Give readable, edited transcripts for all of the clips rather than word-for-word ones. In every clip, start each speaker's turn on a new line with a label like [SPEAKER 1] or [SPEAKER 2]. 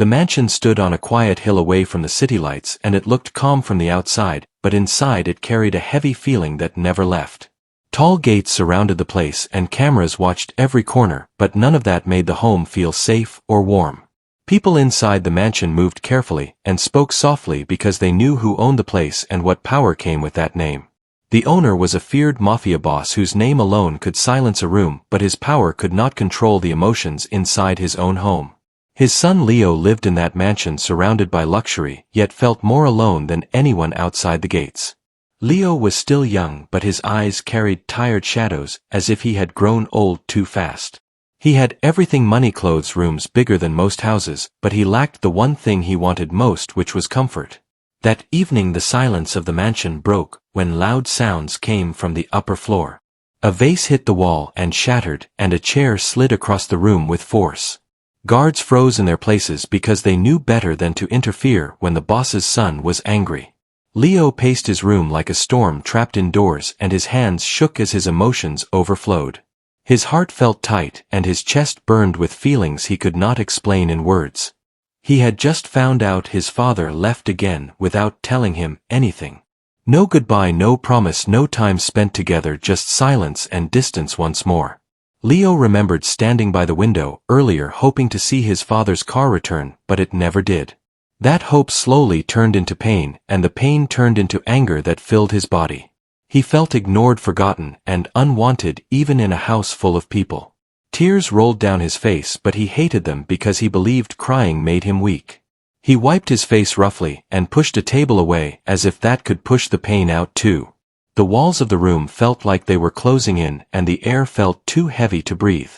[SPEAKER 1] The mansion stood on a quiet hill away from the city lights, and it looked calm from the outside, but inside it carried a heavy feeling that never left. Tall gates surrounded the place and cameras watched every corner, but none of that made the home feel safe or warm. People inside the mansion moved carefully and spoke softly because they knew who owned the place and what power came with that name. The owner was a feared mafia boss whose name alone could silence a room, but his power could not control the emotions inside his own home. His son Leo lived in that mansion surrounded by luxury, yet felt more alone than anyone outside the gates. Leo was still young, but his eyes carried tired shadows, as if he had grown old too fast. He had everything: money, clothes, rooms bigger than most houses, but he lacked the one thing he wanted most, which was comfort. That evening the silence of the mansion broke, when loud sounds came from the upper floor. A vase hit the wall and shattered, and a chair slid across the room with force. Guards froze in their places because they knew better than to interfere when the boss's son was angry. Leo paced his room like a storm trapped indoors, and his hands shook as his emotions overflowed. His heart felt tight and his chest burned with feelings he could not explain in words. He had just found out his father left again without telling him anything. No goodbye, no promise, no time spent together, just silence and distance once more. Leo remembered standing by the window earlier hoping to see his father's car return, but it never did. That hope slowly turned into pain, and the pain turned into anger that filled his body. He felt ignored, forgotten, and unwanted even in a house full of people. Tears rolled down his face, but he hated them because he believed crying made him weak. He wiped his face roughly and pushed a table away as if that could push the pain out too. The walls of the room felt like they were closing in and the air felt too heavy to breathe.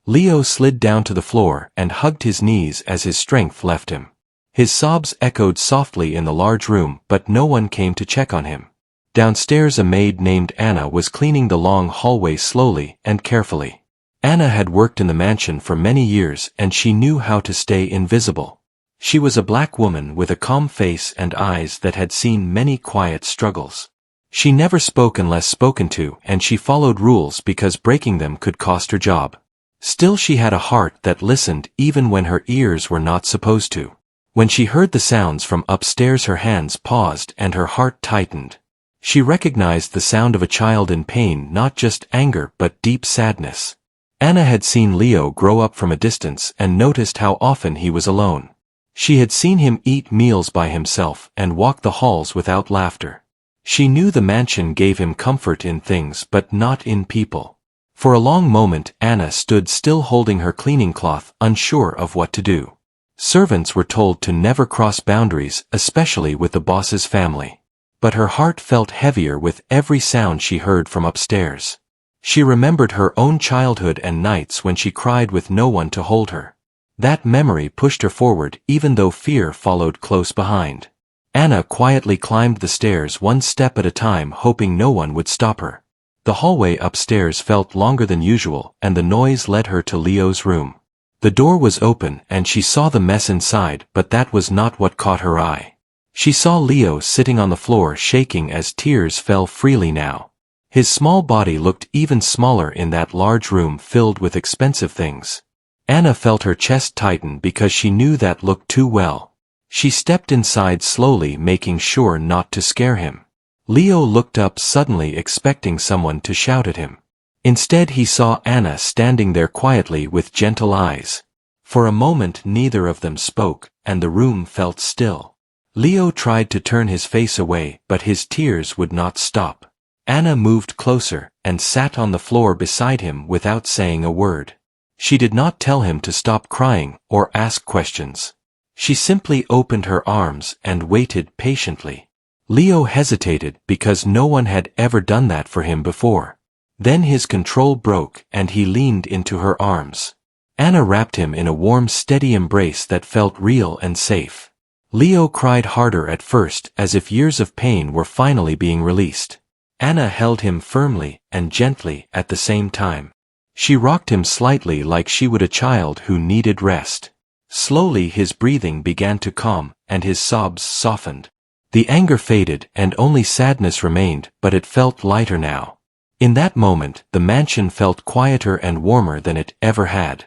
[SPEAKER 1] Leo slid down to the floor and hugged his knees as his strength left him. His sobs echoed softly in the large room, but no one came to check on him. Downstairs a maid named Anna was cleaning the long hallway slowly and carefully. Anna had worked in the mansion for many years and she knew how to stay invisible. She was a black woman with a calm face and eyes that had seen many quiet struggles. She never spoke unless spoken to, and she followed rules because breaking them could cost her job. Still, she had a heart that listened even when her ears were not supposed to. When she heard the sounds from upstairs, her hands paused and her heart tightened. She recognized the sound of a child in pain, not just anger but deep sadness. Anna had seen Leo grow up from a distance and noticed how often he was alone. She had seen him eat meals by himself and walk the halls without laughter. She knew the mansion gave him comfort in things but not in people. For a long moment Anna stood still holding her cleaning cloth, unsure of what to do. Servants were told to never cross boundaries, especially with the boss's family. But her heart felt heavier with every sound she heard from upstairs. She remembered her own childhood and nights when she cried with no one to hold her. That memory pushed her forward even though fear followed close behind. Anna quietly climbed the stairs one step at a time, hoping no one would stop her. The hallway upstairs felt longer than usual, and the noise led her to Leo's room. The door was open and she saw the mess inside, but that was not what caught her eye. She saw Leo sitting on the floor shaking as tears fell freely now. His small body looked even smaller in that large room filled with expensive things. Anna felt her chest tighten because she knew that look too well. She stepped inside slowly, making sure not to scare him. Leo looked up suddenly, expecting someone to shout at him. Instead he saw Anna standing there quietly with gentle eyes. For a moment neither of them spoke, and the room felt still. Leo tried to turn his face away, but his tears would not stop. Anna moved closer and sat on the floor beside him without saying a word. She did not tell him to stop crying or ask questions. She simply opened her arms and waited patiently. Leo hesitated because no one had ever done that for him before. Then his control broke and he leaned into her arms. Anna wrapped him in a warm, steady embrace that felt real and safe. Leo cried harder at first, as if years of pain were finally being released. Anna held him firmly and gently at the same time. She rocked him slightly like she would a child who needed rest. Slowly his breathing began to calm, and his sobs softened. The anger faded and only sadness remained, but it felt lighter now. In that moment, the mansion felt quieter and warmer than it ever had.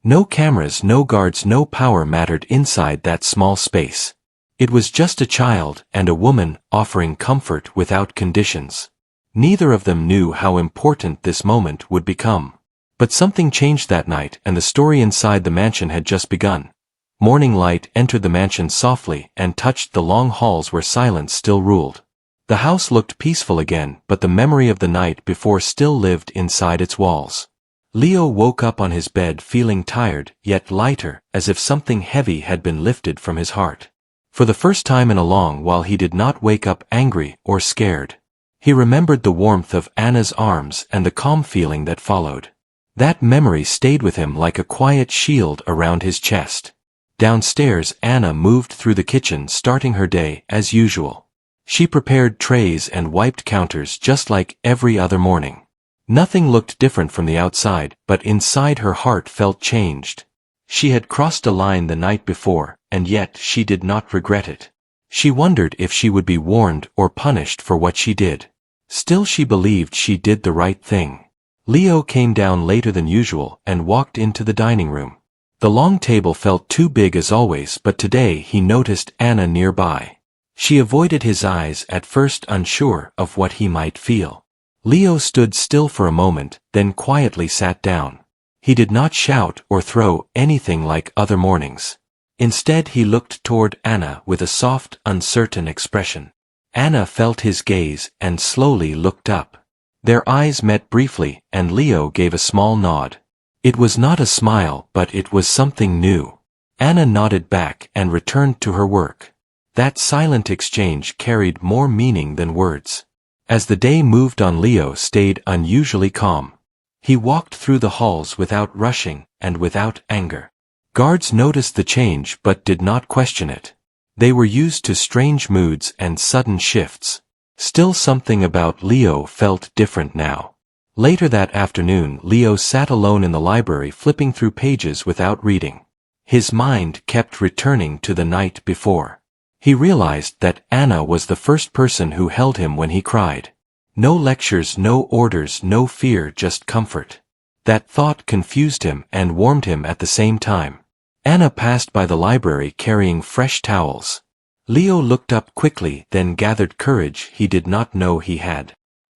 [SPEAKER 1] No cameras, no guards, no power mattered inside that small space. It was just a child and a woman offering comfort without conditions. Neither of them knew how important this moment would become. But something changed that night, and the story inside the mansion had just begun. Morning light entered the mansion softly and touched the long halls where silence still ruled. The house looked peaceful again, but the memory of the night before still lived inside its walls. Leo woke up on his bed feeling tired, yet lighter, as if something heavy had been lifted from his heart. For the first time in a long while he did not wake up angry or scared. He remembered the warmth of Anna's arms and the calm feeling that followed. That memory stayed with him like a quiet shield around his chest. Downstairs, Anna moved through the kitchen, starting her day as usual. She prepared trays and wiped counters just like every other morning. Nothing looked different from the outside, but inside her heart felt changed. She had crossed a line the night before, and yet she did not regret it. She wondered if she would be warned or punished for what she did. Still, she believed she did the right thing. Leo came down later than usual and walked into the dining room. The long table felt too big as always, but today he noticed Anna nearby. She avoided his eyes at first, unsure of what he might feel. Leo stood still for a moment, then quietly sat down. He did not shout or throw anything like other mornings. Instead, he looked toward Anna with a soft, uncertain expression. Anna felt his gaze and slowly looked up. Their eyes met briefly, and Leo gave a small nod. It was not a smile, but it was something new. Anna nodded back and returned to her work. That silent exchange carried more meaning than words. As the day moved on, Leo stayed unusually calm. He walked through the halls without rushing and without anger. Guards noticed the change but did not question it. They were used to strange moods and sudden shifts. Still, something about Leo felt different now. Later that afternoon, Leo sat alone in the library, flipping through pages without reading. His mind kept returning to the night before. He realized that Anna was the first person who held him when he cried. No lectures, no orders, no fear, just comfort. That thought confused him and warmed him at the same time. Anna passed by the library carrying fresh towels. Leo looked up quickly, then gathered courage he did not know he had.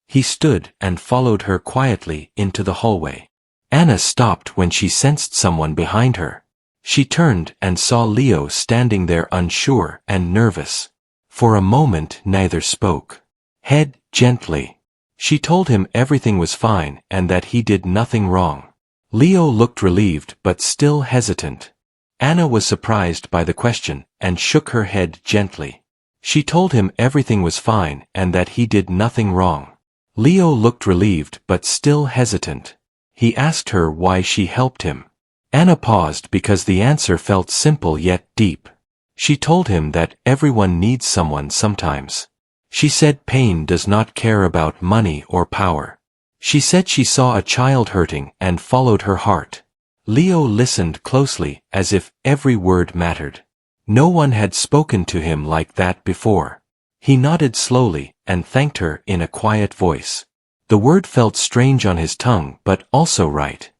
[SPEAKER 1] He stood and followed her quietly into the hallway. Anna stopped when she sensed someone behind her. She turned and saw Leo standing there, unsure and nervous. For a moment neither spoke. Head gently. She told him everything was fine and that he did nothing wrong. Leo looked relieved but still hesitant. Anna was surprised by the question and shook her head gently. She told him everything was fine and that he did nothing wrong. Leo looked relieved but still hesitant. He asked her why she helped him. Anna paused because the answer felt simple yet deep. She told him that everyone needs someone sometimes. She said pain does not care about money or power. She said she saw a child hurting and followed her heart. Leo listened closely, as if every word mattered. No one had spoken to him like that before. He nodded slowly and thanked her in a quiet voice. The word felt strange on his tongue but also right.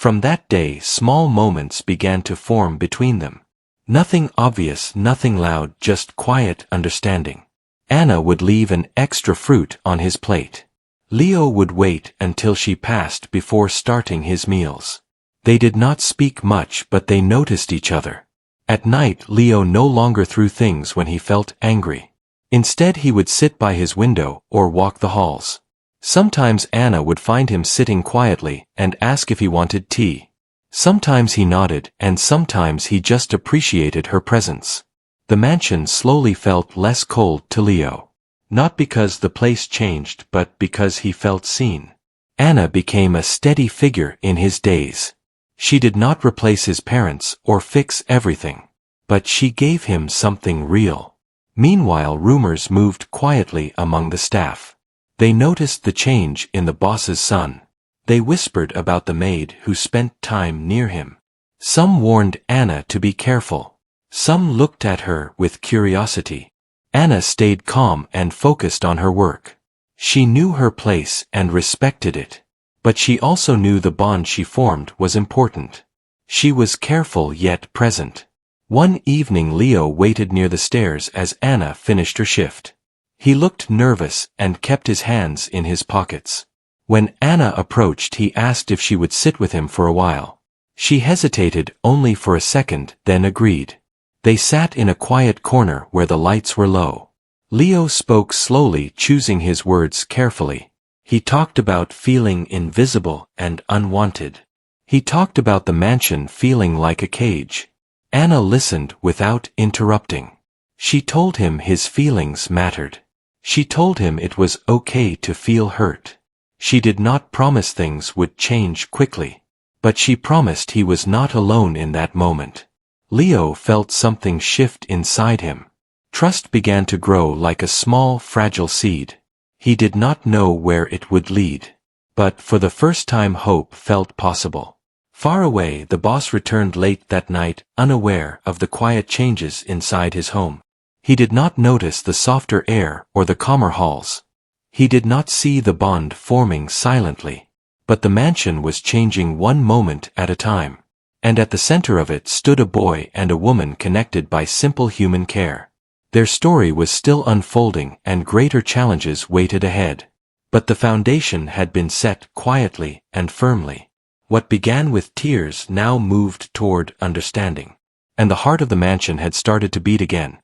[SPEAKER 1] From that day, small moments began to form between them. Nothing obvious, nothing loud, just quiet understanding. Anna would leave an extra fruit on his plate. Leo would wait until she passed before starting his meals. They did not speak much, but they noticed each other. At night, Leo no longer threw things when he felt angry. Instead, he would sit by his window or walk the halls. Sometimes Anna would find him sitting quietly and ask if he wanted tea. Sometimes he nodded, and sometimes he just appreciated her presence. The mansion slowly felt less cold to Leo. Not because the place changed, but because he felt seen. Anna became a steady figure in his days. She did not replace his parents or fix everything. But she gave him something real. Meanwhile, rumors moved quietly among the staff. They noticed the change in the boss's son. They whispered about the maid who spent time near him. Some warned Anna to be careful. Some looked at her with curiosity. Anna stayed calm and focused on her work. She knew her place and respected it. But she also knew the bond she formed was important. She was careful yet present. One evening Leo waited near the stairs as Anna finished her shift. He looked nervous and kept his hands in his pockets. When Anna approached, he asked if she would sit with him for a while. She hesitated only for a second, then agreed. They sat in a quiet corner where the lights were low. Leo spoke slowly, choosing his words carefully. He talked about feeling invisible and unwanted. He talked about the mansion feeling like a cage. Anna listened without interrupting. She told him his feelings mattered. She told him it was okay to feel hurt. She did not promise things would change quickly. But she promised he was not alone in that moment. Leo felt something shift inside him. Trust began to grow like a small, fragile seed. He did not know where it would lead. But for the first time hope felt possible. Far away, the boss returned late that night, unaware of the quiet changes inside his home. He did not notice the softer air or the calmer halls. He did not see the bond forming silently. But the mansion was changing one moment at a time. And at the center of it stood a boy and a woman connected by simple human care. Their story was still unfolding and greater challenges waited ahead. But the foundation had been set quietly and firmly. What began with tears now moved toward understanding. And the heart of the mansion had started to beat again.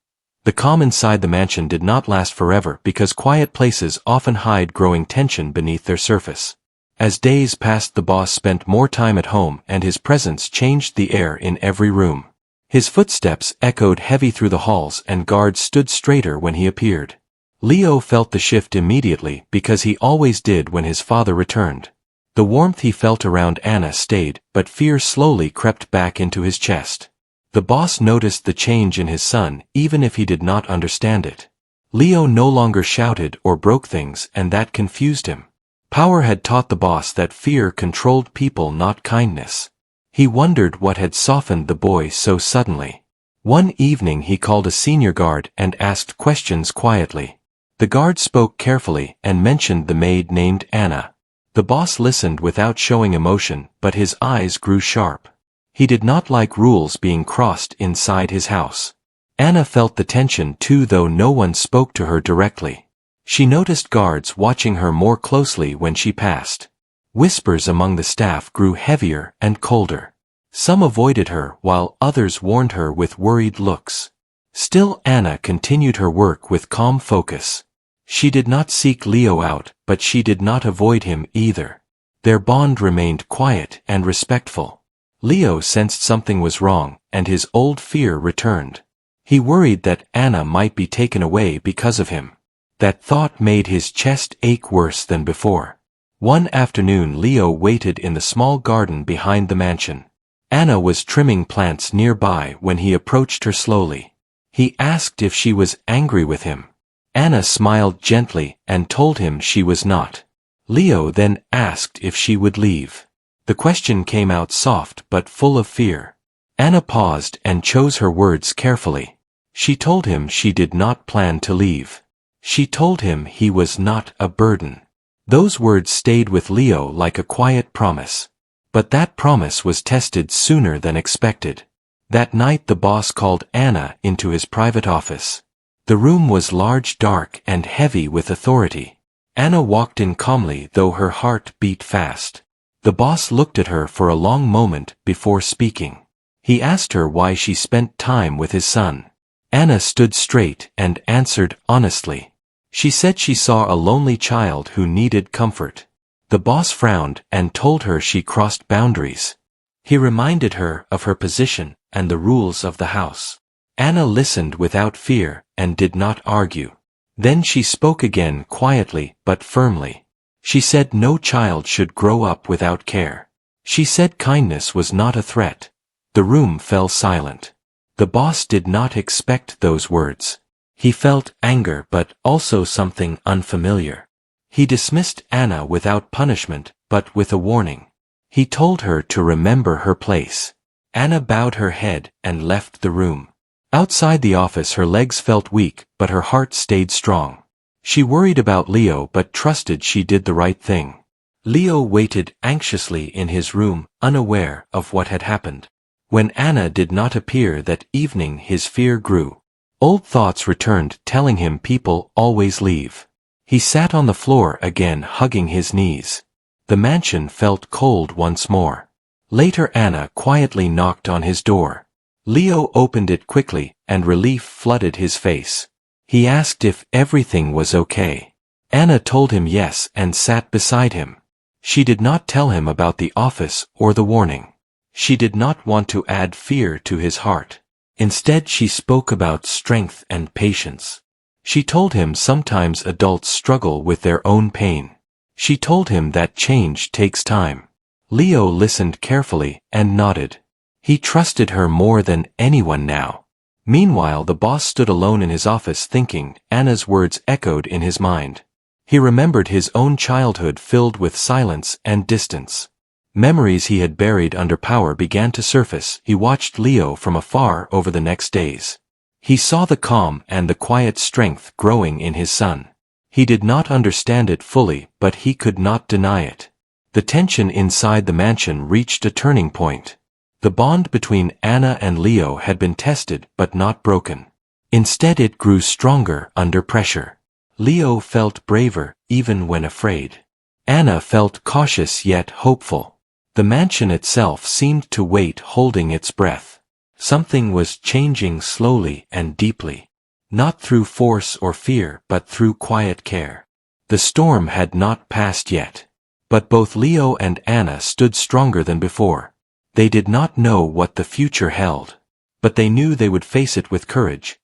[SPEAKER 1] The calm inside the mansion did not last forever because quiet places often hide growing tension beneath their surface. As days passed, the boss spent more time at home and his presence changed the air in every room. His footsteps echoed heavy through the halls and guards stood straighter when he appeared. Leo felt the shift immediately because he always did when his father returned. The warmth he felt around Anna stayed, but fear slowly crept back into his chest. The boss noticed the change in his son, even if he did not understand it. Leo no longer shouted or broke things, and that confused him. Power had taught the boss that fear controlled people, not kindness. He wondered what had softened the boy so suddenly. One evening he called a senior guard and asked questions quietly. The guard spoke carefully and mentioned the maid named Anna. The boss listened without showing emotion, but his eyes grew sharp. He did not like rules being crossed inside his house. Anna felt the tension too, though no one spoke to her directly. She noticed guards watching her more closely when she passed. Whispers among the staff grew heavier and colder. Some avoided her while others warned her with worried looks. Still, Anna continued her work with calm focus. She did not seek Leo out, but she did not avoid him either. Their bond remained quiet and respectful. Leo sensed something was wrong, and his old fear returned. He worried that Anna might be taken away because of him. That thought made his chest ache worse than before. One afternoon Leo waited in the small garden behind the mansion. Anna was trimming plants nearby when he approached her slowly. He asked if she was angry with him. Anna smiled gently and told him she was not. Leo then asked if she would leave. The question came out soft but full of fear. Anna paused and chose her words carefully. She told him she did not plan to leave. She told him he was not a burden. Those words stayed with Leo like a quiet promise. But that promise was tested sooner than expected. That night the boss called Anna into his private office. The room was large, dark, and heavy with authority. Anna walked in calmly, though her heart beat fast. The boss looked at her for a long moment before speaking. He asked her why she spent time with his son. Anna stood straight and answered honestly. She said she saw a lonely child who needed comfort. The boss frowned and told her she crossed boundaries. He reminded her of her position and the rules of the house. Anna listened without fear and did not argue. Then she spoke again quietly but firmly. She said no child should grow up without care. She said kindness was not a threat. The room fell silent. The boss did not expect those words. He felt anger but also something unfamiliar. He dismissed Anna without punishment but with a warning. He told her to remember her place. Anna bowed her head and left the room. Outside the office her legs felt weak, but her heart stayed strong. She worried about Leo but trusted she did the right thing. Leo waited anxiously in his room, unaware of what had happened. When Anna did not appear that evening, his fear grew. Old thoughts returned, telling him people always leave. He sat on the floor again, hugging his knees. The mansion felt cold once more. Later Anna quietly knocked on his door. Leo opened it quickly, and relief flooded his face. He asked if everything was okay. Anna told him yes and sat beside him. She did not tell him about the office or the warning. She did not want to add fear to his heart. Instead she spoke about strength and patience. She told him sometimes adults struggle with their own pain. She told him that change takes time. Leo listened carefully and nodded. He trusted her more than anyone now. Meanwhile the boss stood alone in his office thinking. Anna's words echoed in his mind. He remembered his own childhood filled with silence and distance. Memories he had buried under power began to surface. He watched Leo from afar over the next days. He saw the calm and the quiet strength growing in his son. He did not understand it fully, but he could not deny it. The tension inside the mansion reached a turning point. The bond between Anna and Leo had been tested but not broken. Instead it grew stronger under pressure. Leo felt braver, even when afraid. Anna felt cautious yet hopeful. The mansion itself seemed to wait, holding its breath. Something was changing slowly and deeply. Not through force or fear, but through quiet care. The storm had not passed yet. But both Leo and Anna stood stronger than before. They did not know what the future held. But they knew they would face it with courage.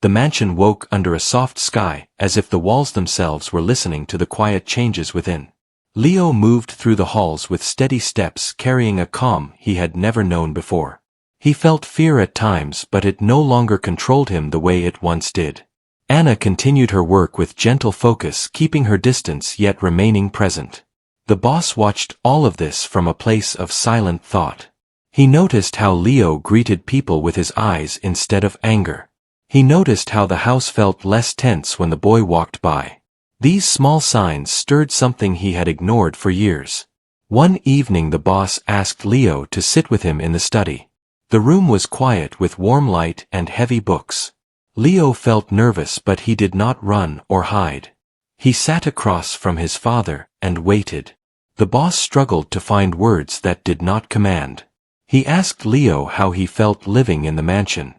[SPEAKER 1] The mansion woke under a soft sky, as if the walls themselves were listening to the quiet changes within. Leo moved through the halls with steady steps, carrying a calm he had never known before. He felt fear at times, but it no longer controlled him the way it once did. Anna continued her work with gentle focus, keeping her distance yet remaining present. The boss watched all of this from a place of silent thought. He noticed how Leo greeted people with his eyes instead of anger. He noticed how the house felt less tense when the boy walked by. These small signs stirred something he had ignored for years. One evening the boss asked Leo to sit with him in the study. The room was quiet with warm light and heavy books. Leo felt nervous, but he did not run or hide. He sat across from his father and waited. The boss struggled to find words that did not command. He asked Leo how he felt living in the mansion.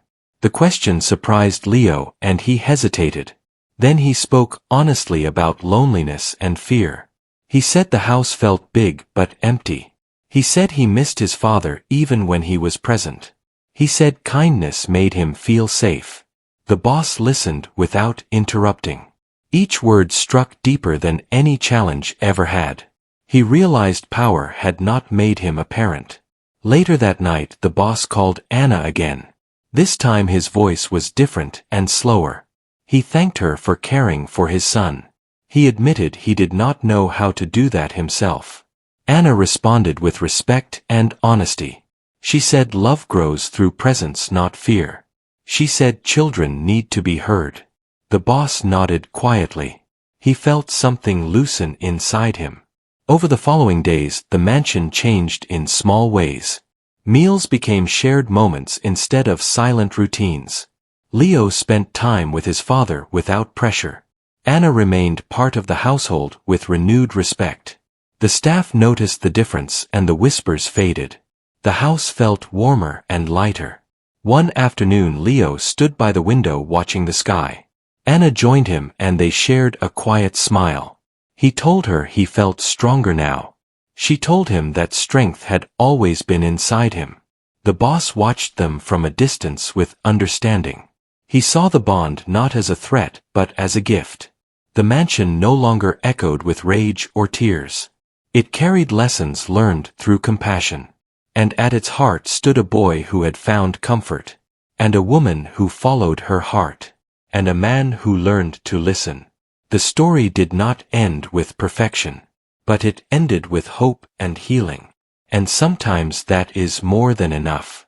[SPEAKER 1] The question surprised Leo, and he hesitated. Then he spoke honestly about loneliness and fear. He said the house felt big but empty. He said he missed his father even when he was present. He said kindness made him feel safe. The boss listened without interrupting. Each word struck deeper than any challenge ever had. He realized power had not made him a parent. Later that night the boss called Anna again. This time his voice was different and slower. He thanked her for caring for his son. He admitted he did not know how to do that himself. Anna responded with respect and honesty. She said love grows through presence, not fear. She said children need to be heard. The boss nodded quietly. He felt something loosen inside him. Over the following days, the mansion changed in small ways. Meals became shared moments instead of silent routines. Leo spent time with his father without pressure. Anna remained part of the household with renewed respect. The staff noticed the difference and the whispers faded. The house felt warmer and lighter. One afternoon Leo stood by the window watching the sky. Anna joined him and they shared a quiet smile. He told her he felt stronger now. She told him that strength had always been inside him. The boss watched them from a distance with understanding. He saw the bond not as a threat but as a gift. The mansion no longer echoed with rage or tears. It carried lessons learned through compassion. And at its heart stood a boy who had found comfort. And a woman who followed her heart. And a man who learned to listen. The story did not end with perfection. But it ended with hope and healing. And sometimes that is more than enough.